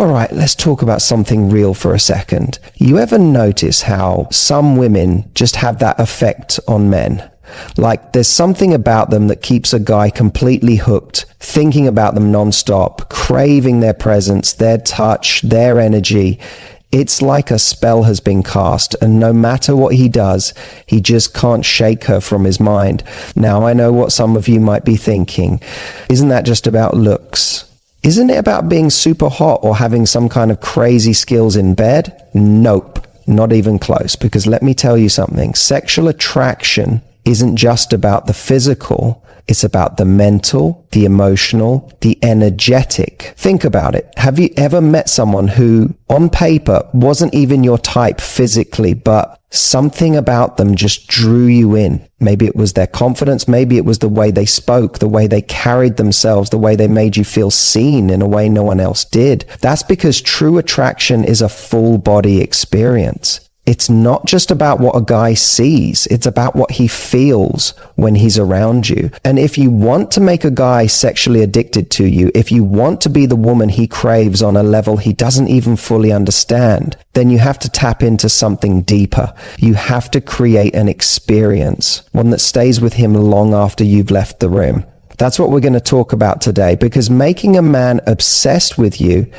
All right, let's talk about something real for a second. You ever notice how some women just have that effect on men? Like there's something about them that keeps a guy completely hooked, thinking about them nonstop, craving their presence, their touch, their energy. It's like a spell has been cast, and no matter what he does, he just can't shake her from his mind. Now, I know what some of you might be thinking. Isn't that just about looks? Isn't it about being super hot or having some kind of crazy skills in bed? Nope, not even close. Because let me tell you something, sexual attraction isn't just about the physical, it's about the mental, the emotional, the energetic. Think about it. Have you ever met someone who, on paper, wasn't even your type physically, but something about them just drew you in? Maybe it was their confidence, maybe it was the way they spoke, the way they carried themselves, the way they made you feel seen in a way no one else did. That's because true attraction is a full body experience. It's not just about what a guy sees, it's about what he feels when he's around you. And if you want to make a guy sexually addicted to you, if you want to be the woman he craves on a level he doesn't even fully understand, then you have to tap into something deeper. You have to create an experience, one that stays with him long after you've left the room. That's what we're going to talk about today, because making a man obsessed with you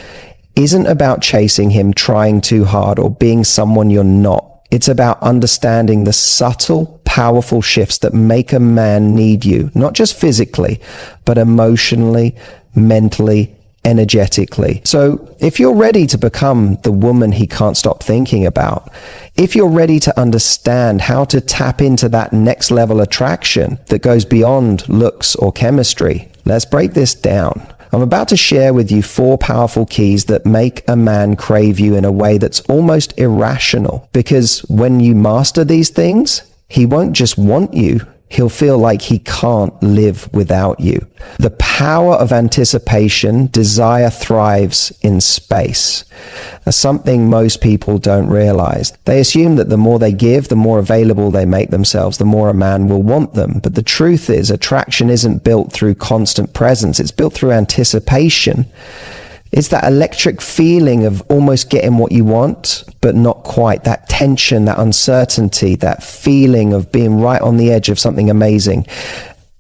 isn't about chasing him, trying too hard, or being someone you're not. It's about understanding the subtle, powerful shifts that make a man need you, not just physically, but emotionally, mentally, energetically. So if you're ready to become the woman he can't stop thinking about, if you're ready to understand how to tap into that next level attraction that goes beyond looks or chemistry, let's break this down. I'm about to share with you 4 powerful keys that make a man crave you in a way that's almost irrational. Because when you master these things, he won't just want you, he'll feel like he can't live without you. The power of anticipation, desire thrives in space. That's something most people don't realize. They assume that the more they give, the more available they make themselves, the more a man will want them. But the truth is, attraction isn't built through constant presence. It's built through anticipation. It's that electric feeling of almost getting what you want, but not quite. That tension, that uncertainty, that feeling of being right on the edge of something amazing.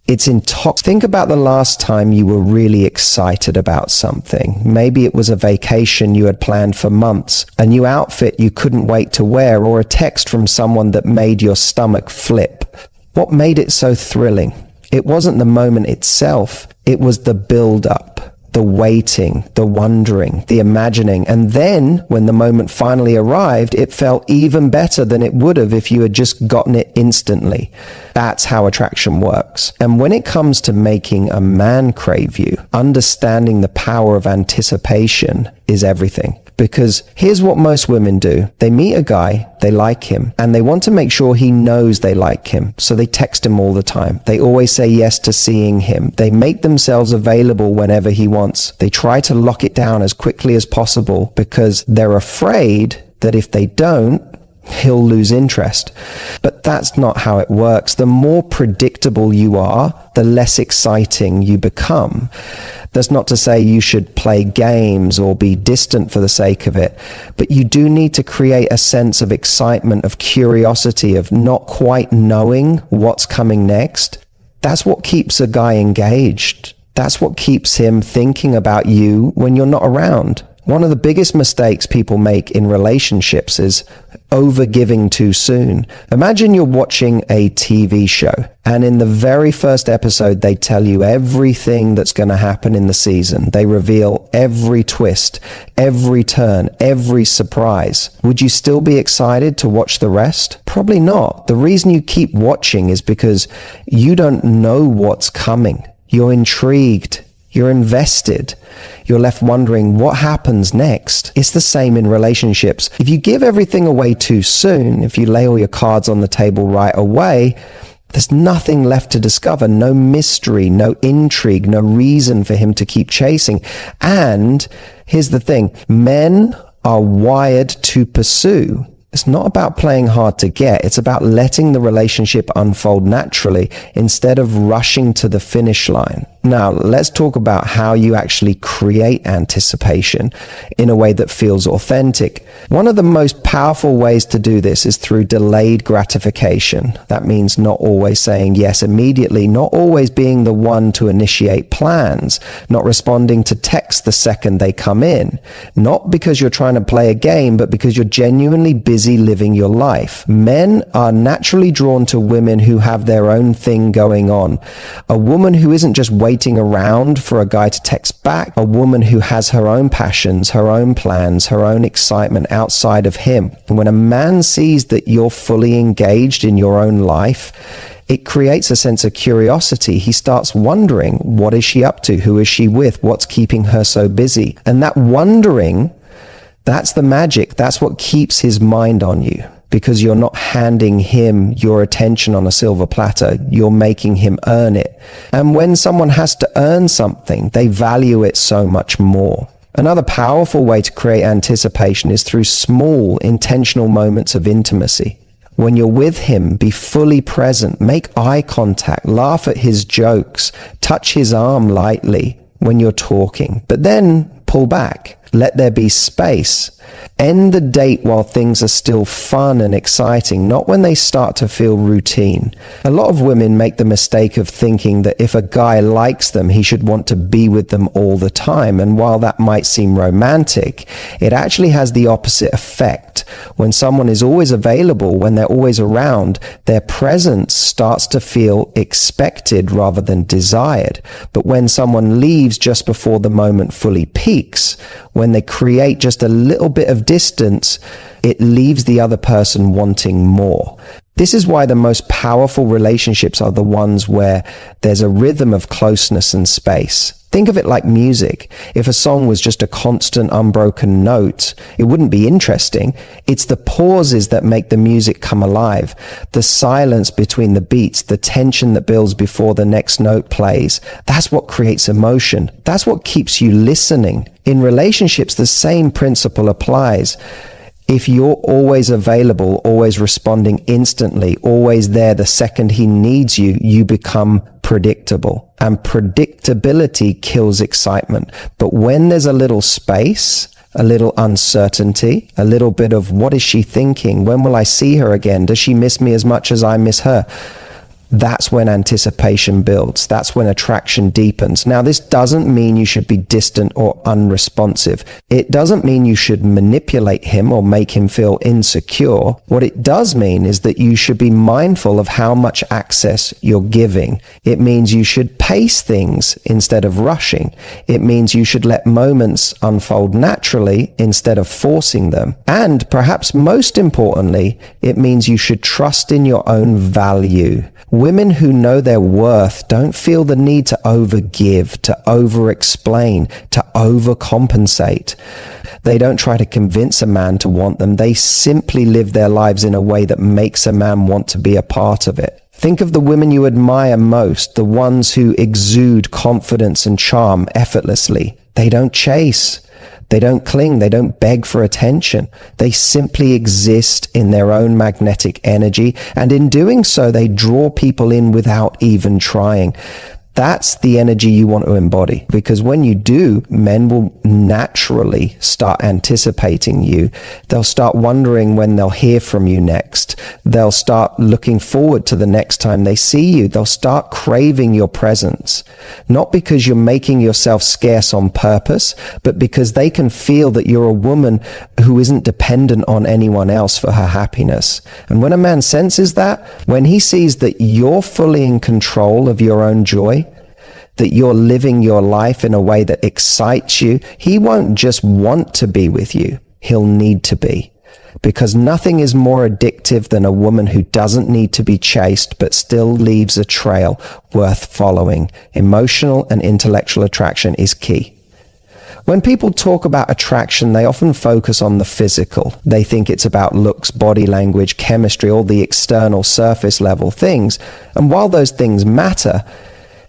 It's Think about the last time you were really excited about something. Maybe it was a vacation you had planned for months, a new outfit you couldn't wait to wear, or a text from someone that made your stomach flip. What made it so thrilling? It wasn't the moment itself. It was the build-up. The waiting, the wondering, the imagining. And then when the moment finally arrived, it felt even better than it would have if you had just gotten it instantly. That's how attraction works. And when it comes to making a man crave you, understanding the power of anticipation is everything. Because here's what most women do. They meet a guy, they like him, and they want to make sure he knows they like him. So they text him all the time. They always say yes to seeing him. They make themselves available whenever he wants. They try to lock it down as quickly as possible because they're afraid that if they don't, he'll lose interest. But that's not how it works. The more predictable you are, the less exciting you become. That's not to say you should play games or be distant for the sake of it, but you do need to create a sense of excitement, of curiosity, of not quite knowing what's coming next. That's what keeps a guy engaged. That's what keeps him thinking about you when you're not around. One of the biggest mistakes people make in relationships is overgiving too soon. Imagine you're watching a TV show, and in the very first episode, they tell you everything that's going to happen in the season. They reveal every twist, every turn, every surprise. Would you still be excited to watch the rest? Probably not. The reason you keep watching is because you don't know what's coming. You're intrigued. You're invested. You're left wondering what happens next. It's the same in relationships. If you give everything away too soon, if you lay all your cards on the table right away, there's nothing left to discover. No mystery, no intrigue, no reason for him to keep chasing. And here's the thing. Men are wired to pursue. It's not about playing hard to get. It's about letting the relationship unfold naturally instead of rushing to the finish line. Now, let's talk about how you actually create anticipation in a way that feels authentic. One of the most powerful ways to do this is through delayed gratification. That means not always saying yes immediately, not always being the one to initiate plans, not responding to texts the second they come in. Not because you're trying to play a game, but because you're genuinely busy living your life. Men are naturally drawn to women who have their own thing going on. A woman who isn't just waiting around for a guy to text back, a woman who has her own passions, her own plans, her own excitement outside of him. And when a man sees that you're fully engaged in your own life, it creates a sense of curiosity. He starts wondering, what is she up to? Who is she with? What's keeping her so busy? And that wondering, that's the magic. That's what keeps his mind on you, because you're not handing him your attention on a silver platter. You're making him earn it. And when someone has to earn something, they value it so much more. Another powerful way to create anticipation is through small, intentional moments of intimacy. When you're with him, be fully present, make eye contact, laugh at his jokes, touch his arm lightly when you're talking, but then pull back. Let there be space. End the date while things are still fun and exciting, not when they start to feel routine. A lot of women make the mistake of thinking that if a guy likes them, he should want to be with them all the time. And while that might seem romantic, it actually has the opposite effect. When someone is always available, when they're always around, their presence starts to feel expected rather than desired. But when someone leaves just before the moment fully peaks, when they create just a little bit of distance, it leaves the other person wanting more. This is why the most powerful relationships are the ones where there's a rhythm of closeness and space. Think of it like music. If a song was just a constant unbroken note, it wouldn't be interesting. It's the pauses that make the music come alive. The silence between the beats, the tension that builds before the next note plays. That's what creates emotion. That's what keeps you listening. In relationships, the same principle applies. If you're always available, always responding instantly, always there the second he needs you, you become predictable. And predictability kills excitement. But when there's a little space, a little uncertainty, a little bit of what is she thinking? When will I see her again? Does she miss me as much as I miss her? That's when anticipation builds. That's when attraction deepens. Now, this doesn't mean you should be distant or unresponsive. It doesn't mean you should manipulate him or make him feel insecure. What it does mean is that you should be mindful of how much access you're giving. It means you should pace things instead of rushing. It means you should let moments unfold naturally instead of forcing them. And perhaps most importantly, it means you should trust in your own value. Women who know their worth don't feel the need to overgive, to over-explain, to overcompensate. They don't try to convince a man to want them. They simply live their lives in a way that makes a man want to be a part of it. Think of the women you admire most, the ones who exude confidence and charm effortlessly. They don't chase. They don't cling. They don't beg for attention. They simply exist in their own magnetic energy. And in doing so, they draw people in without even trying. That's the energy you want to embody, because when you do, men will naturally start anticipating you. They'll start wondering when they'll hear from you next. They'll start looking forward to the next time they see you. They'll start craving your presence, not because you're making yourself scarce on purpose, but because they can feel that you're a woman who isn't dependent on anyone else for her happiness. And when a man senses that, when he sees that you're fully in control of your own joy, that you're living your life in a way that excites you, he won't just want to be with you, he'll need to be. Because nothing is more addictive than a woman who doesn't need to be chased but still leaves a trail worth following. Emotional and intellectual attraction is key. When people talk about attraction, they often focus on the physical. They think it's about looks, body language, chemistry, all the external surface level things. And while those things matter,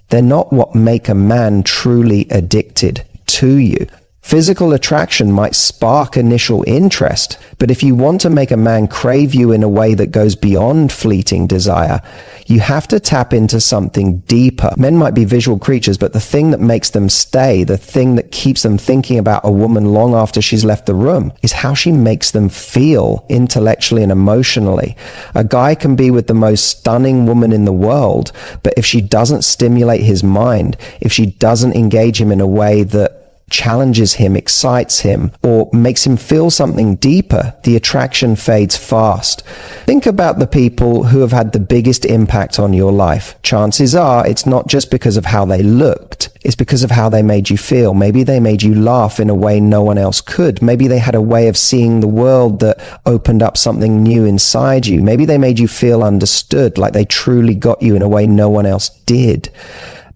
they're not what make a man truly addicted to you. Physical attraction might spark initial interest, but if you want to make a man crave you in a way that goes beyond fleeting desire, you have to tap into something deeper. Men might be visual creatures, but the thing that makes them stay, the thing that keeps them thinking about a woman long after she's left the room, is how she makes them feel intellectually and emotionally. A guy can be with the most stunning woman in the world, but if she doesn't stimulate his mind, if she doesn't engage him in a way that challenges him, excites him, or makes him feel something deeper, the attraction fades fast. Think about the people who have had the biggest impact on your life. Chances are it's not just because of how they looked, it's because of how they made you feel. Maybe they made you laugh in a way no one else could. Maybe they had a way of seeing the world that opened up something new inside you. Maybe they made you feel understood, like they truly got you in a way no one else did.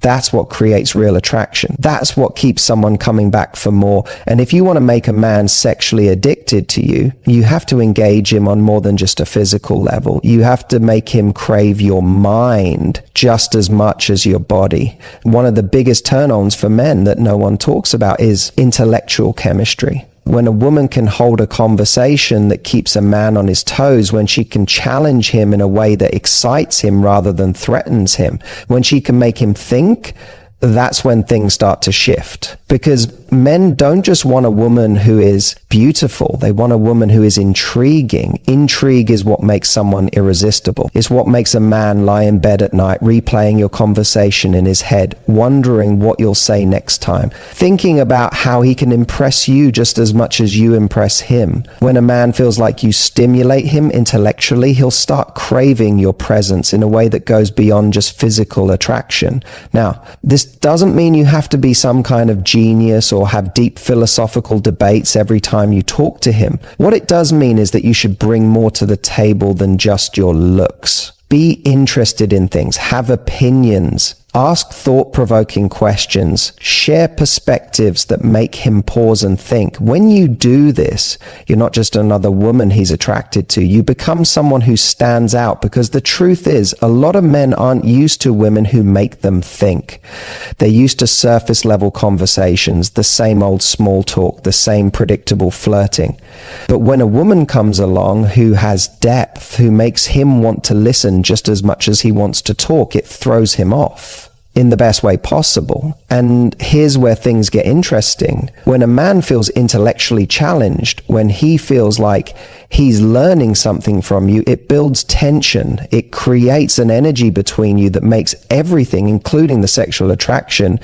That's what creates real attraction. That's what keeps someone coming back for more. And if you want to make a man sexually addicted to you, you have to engage him on more than just a physical level. You have to make him crave your mind just as much as your body. One of the biggest turn-ons for men that no one talks about is intellectual chemistry. When a woman can hold a conversation that keeps a man on his toes, when she can challenge him in a way that excites him rather than threatens him, when she can make him think, that's when things start to shift. Because men don't just want a woman who is beautiful. They want a woman who is intriguing. Intrigue is what makes someone irresistible. It's what makes a man lie in bed at night, replaying your conversation in his head, wondering what you'll say next time, thinking about how he can impress you just as much as you impress him. When a man feels like you stimulate him intellectually, he'll start craving your presence in a way that goes beyond just physical attraction. Now, this doesn't mean you have to be some kind of genius or have deep philosophical debates every time you talk to him. What it does mean is that you should bring more to the table than just your looks. Be interested in things, have opinions, ask thought-provoking questions, share perspectives that make him pause and think. When you do this, you're not just another woman he's attracted to. You become someone who stands out, because the truth is, a lot of men aren't used to women who make them think. They're used to surface-level conversations, the same old small talk, the same predictable flirting. But when a woman comes along who has depth, who makes him want to listen just as much as he wants to talk, it throws him off in the best way possible. And here's where things get interesting. When a man feels intellectually challenged, when he feels like he's learning something from you, it builds tension. It creates an energy between you that makes everything, including the sexual attraction,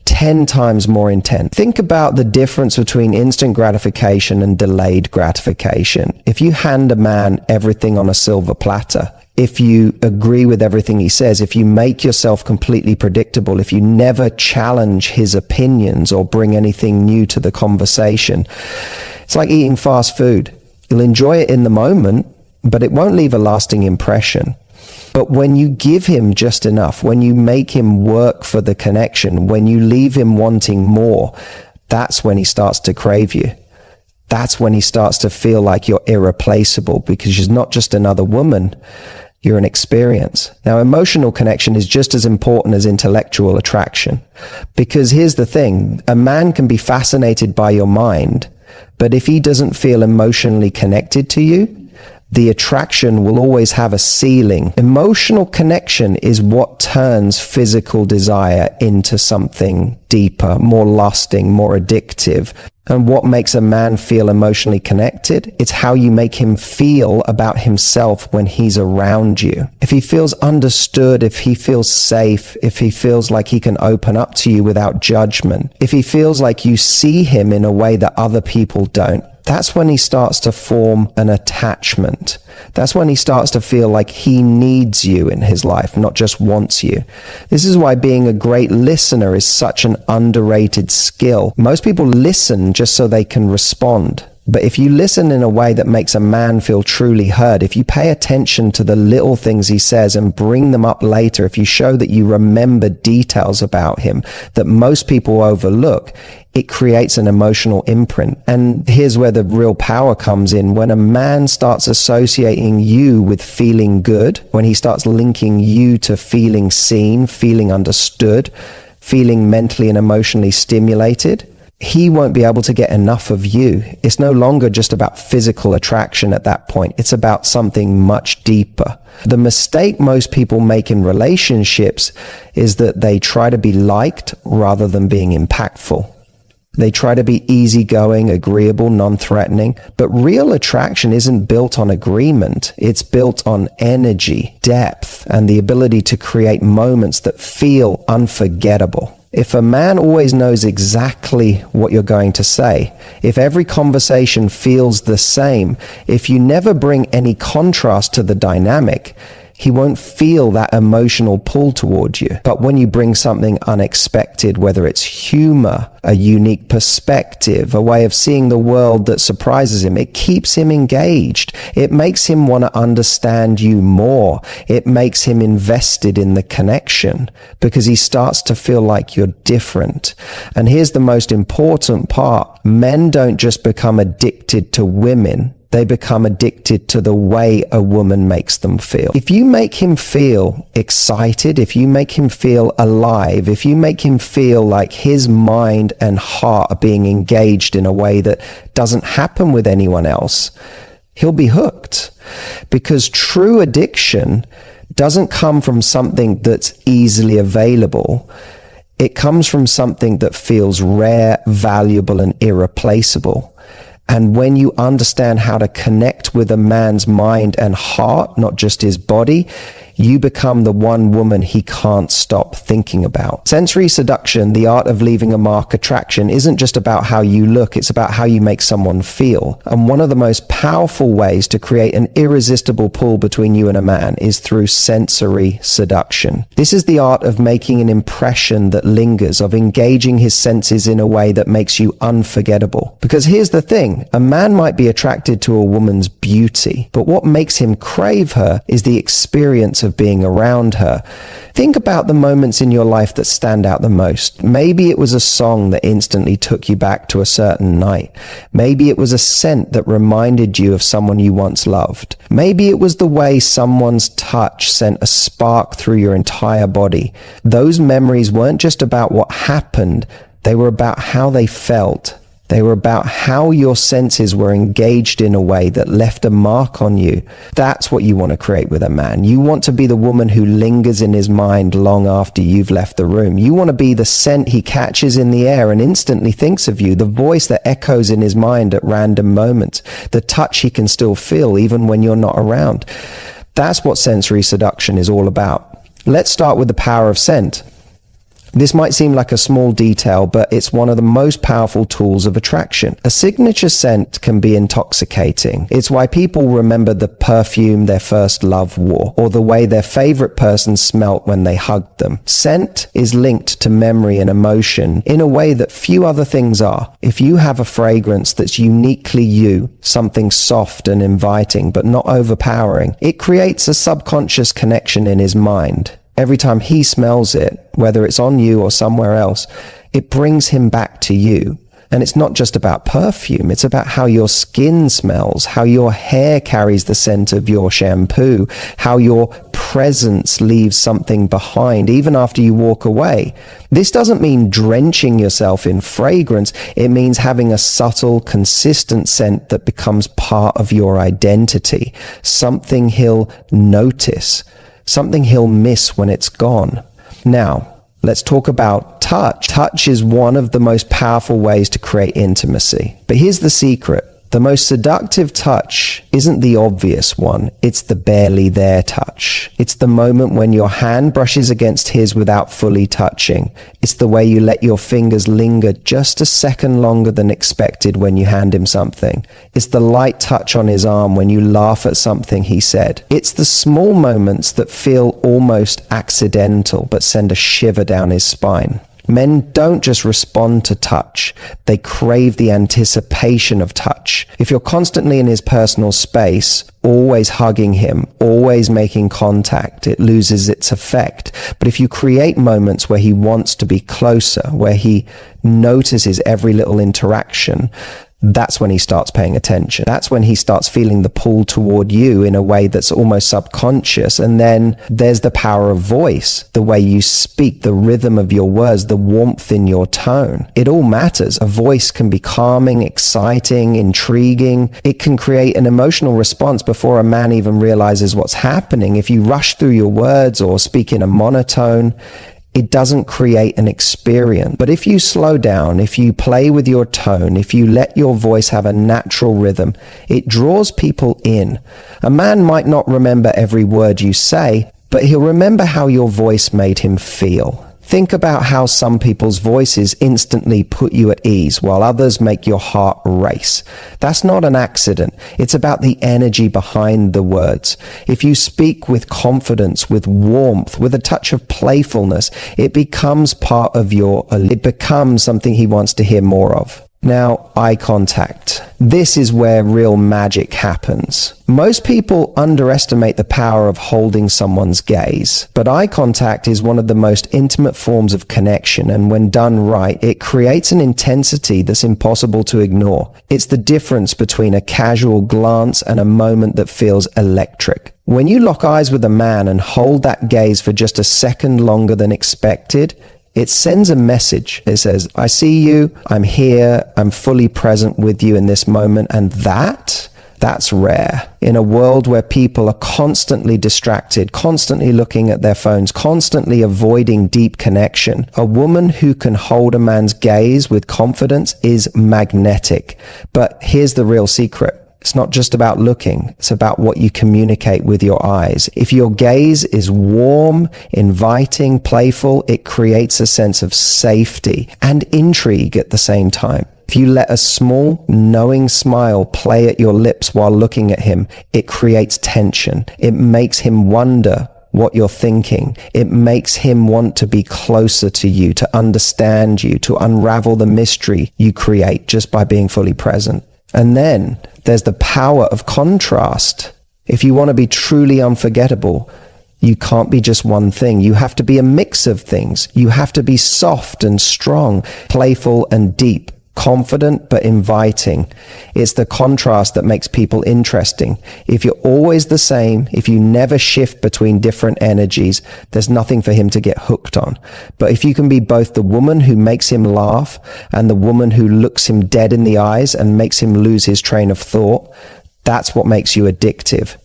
10 times more intense. Think about the difference between instant gratification and delayed gratification. If you hand a man everything on a silver platter, if you agree with everything he says, if you make yourself completely predictable, if you never challenge his opinions or bring anything new to the conversation, it's like eating fast food. You'll enjoy it in the moment, but it won't leave a lasting impression. But when you give him just enough, when you make him work for the connection, when you leave him wanting more, that's when he starts to crave you. That's when he starts to feel like you're irreplaceable, because you're not just another woman, you're an experience. Now, emotional connection is just as important as intellectual attraction. Because here's the thing, a man can be fascinated by your mind, but if he doesn't feel emotionally connected to you, the attraction will always have a ceiling. Emotional connection is what turns physical desire into something deeper, more lasting, more addictive. And what makes a man feel emotionally connected? It's how you make him feel about himself when he's around you. If he feels understood, if he feels safe, if he feels like he can open up to you without judgment, if he feels like you see him in a way that other people don't, that's when he starts to form an attachment. That's when he starts to feel like he needs you in his life, not just wants you. This is why being a great listener is such an underrated skill. Most people listen just so they can respond. But if you listen in a way that makes a man feel truly heard, if you pay attention to the little things he says and bring them up later, if you show that you remember details about him that most people overlook, it creates an emotional imprint. And here's where the real power comes in. When a man starts associating you with feeling good, when he starts linking you to feeling seen, feeling understood, feeling mentally and emotionally stimulated, he won't be able to get enough of you. It's no longer just about physical attraction at that point. It's about something much deeper. The mistake most people make in relationships is that they try to be liked rather than being impactful. They try to be easygoing, agreeable, non-threatening, but real attraction isn't built on agreement. It's built on energy, depth, and the ability to create moments that feel unforgettable. If a man always knows exactly what you're going to say, if every conversation feels the same, if you never bring any contrast to the dynamic, he won't feel that emotional pull toward you. But when you bring something unexpected, whether it's humor, a unique perspective, a way of seeing the world that surprises him, it keeps him engaged. It makes him want to understand you more. It makes him invested in the connection because he starts to feel like you're different. And here's the most important part. Men don't just become addicted to women. They become addicted to the way a woman makes them feel. If you make him feel excited, if you make him feel alive, if you make him feel like his mind and heart are being engaged in a way that doesn't happen with anyone else, he'll be hooked. Because true addiction doesn't come from something that's easily available. It comes from something that feels rare, valuable, and irreplaceable. And when you understand how to connect with a man's mind and heart, not just his body, you become the one woman he can't stop thinking about. Sensory seduction, the art of leaving a mark attraction, isn't just about how you look, it's about how you make someone feel. And one of the most powerful ways to create an irresistible pull between you and a man is through sensory seduction. This is the art of making an impression that lingers, of engaging his senses in a way that makes you unforgettable. Because here's the thing, a man might be attracted to a woman's beauty, but what makes him crave her is the experience of being around her. Think about the moments in your life that stand out the most. Maybe it was a song that instantly took you back to a certain night. Maybe it was a scent that reminded you of someone you once loved. Maybe it was the way someone's touch sent a spark through your entire body. Those memories weren't just about what happened, they were about how they felt. They were about how your senses were engaged in a way that left a mark on you. That's what you want to create with a man. You want to be the woman who lingers in his mind long after you've left the room. You want to be the scent he catches in the air and instantly thinks of you, the voice that echoes in his mind at random moments, the touch he can still feel even when you're not around. That's what sensory seduction is all about. Let's start with the power of scent. This might seem like a small detail, but it's one of the most powerful tools of attraction. A signature scent can be intoxicating. It's why people remember the perfume their first love wore, or the way their favorite person smelt when they hugged them. Scent is linked to memory and emotion in a way that few other things are. If you have a fragrance that's uniquely you, something soft and inviting but not overpowering, it creates a subconscious connection in his mind. Every time he smells it, whether it's on you or somewhere else, it brings him back to you. And it's not just about perfume, it's about how your skin smells, how your hair carries the scent of your shampoo, how your presence leaves something behind, even after you walk away. This doesn't mean drenching yourself in fragrance, it means having a subtle, consistent scent that becomes part of your identity, something he'll notice. Something he'll miss when it's gone. Now, let's talk about touch. Touch is one of the most powerful ways to create intimacy. But here's the secret. The most seductive touch isn't the obvious one, it's the barely there touch. It's the moment when your hand brushes against his without fully touching. It's the way you let your fingers linger just a second longer than expected when you hand him something. It's the light touch on his arm when you laugh at something he said. It's the small moments that feel almost accidental but send a shiver down his spine. Men don't just respond to touch, they crave the anticipation of touch. If you're constantly in his personal space, always hugging him, always making contact, it loses its effect. But if you create moments where he wants to be closer, where he notices every little interaction, that's when he starts paying attention. That's when he starts feeling the pull toward you in a way that's almost subconscious. And then there's the power of voice, the way you speak, the rhythm of your words, the warmth in your tone. It all matters. A voice can be calming, exciting, intriguing. It can create an emotional response before a man even realizes what's happening. If you rush through your words or speak in a monotone, it doesn't create an experience. But if you slow down, if you play with your tone, if you let your voice have a natural rhythm, it draws people in. A man might not remember every word you say, but he'll remember how your voice made him feel. Think about how some people's voices instantly put you at ease, while others make your heart race. That's not an accident. It's about the energy behind the words. If you speak with confidence, with warmth, with a touch of playfulness, it becomes part of it becomes something he wants to hear more of. Now, eye contact. This is where real magic happens. Most people underestimate the power of holding someone's gaze, but eye contact is one of the most intimate forms of connection, and when done right, it creates an intensity that's impossible to ignore. It's the difference between a casual glance and a moment that feels electric. When you lock eyes with a man and hold that gaze for just a second longer than expected, it sends a message. It says, I see you, I'm here, I'm fully present with you in this moment. And that's rare. In a world where people are constantly distracted, constantly looking at their phones, constantly avoiding deep connection, a woman who can hold a man's gaze with confidence is magnetic. But here's the real secret. It's not just about looking. It's about what you communicate with your eyes. If your gaze is warm, inviting, playful, it creates a sense of safety and intrigue at the same time. If you let a small, knowing smile play at your lips while looking at him, it creates tension. It makes him wonder what you're thinking. It makes him want to be closer to you, to understand you, to unravel the mystery you create just by being fully present. And then there's the power of contrast. If you want to be truly unforgettable, you can't be just one thing. You have to be a mix of things. You have to be soft and strong, playful and deep, confident but inviting. It's the contrast that makes people interesting. If you're always the same, if you never shift between different energies, there's nothing for him to get hooked on. But if you can be both the woman who makes him laugh and the woman who looks him dead in the eyes and makes him lose his train of thought, that's what makes you addictive.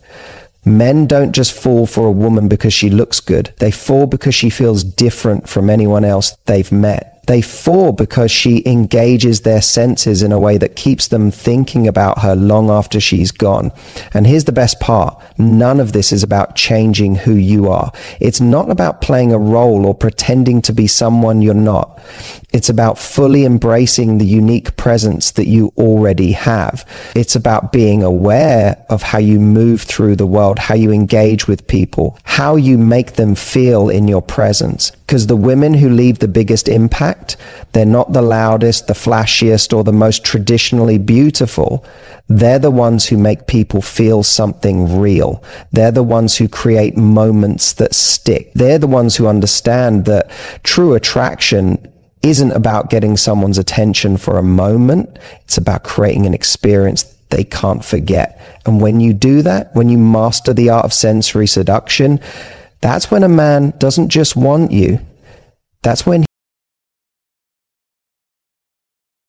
Men don't just fall for a woman because she looks good. They fall because she feels different from anyone else they've met. They fall because she engages their senses in a way that keeps them thinking about her long after she's gone. And here's the best part. None of this is about changing who you are. It's not about playing a role or pretending to be someone you're not. It's about fully embracing the unique presence that you already have. It's about being aware of how you move through the world, how you engage with people, how you make them feel in your presence. Because the women who leave the biggest impact, they're not the loudest, the flashiest, or the most traditionally beautiful. They're the ones who make people feel something real. They're the ones who create moments that stick. They're the ones who understand that true attraction isn't about getting someone's attention for a moment. It's about creating an experience they can't forget. And when you do that, when you master the art of sensory seduction, that's when a man doesn't just want you. That's when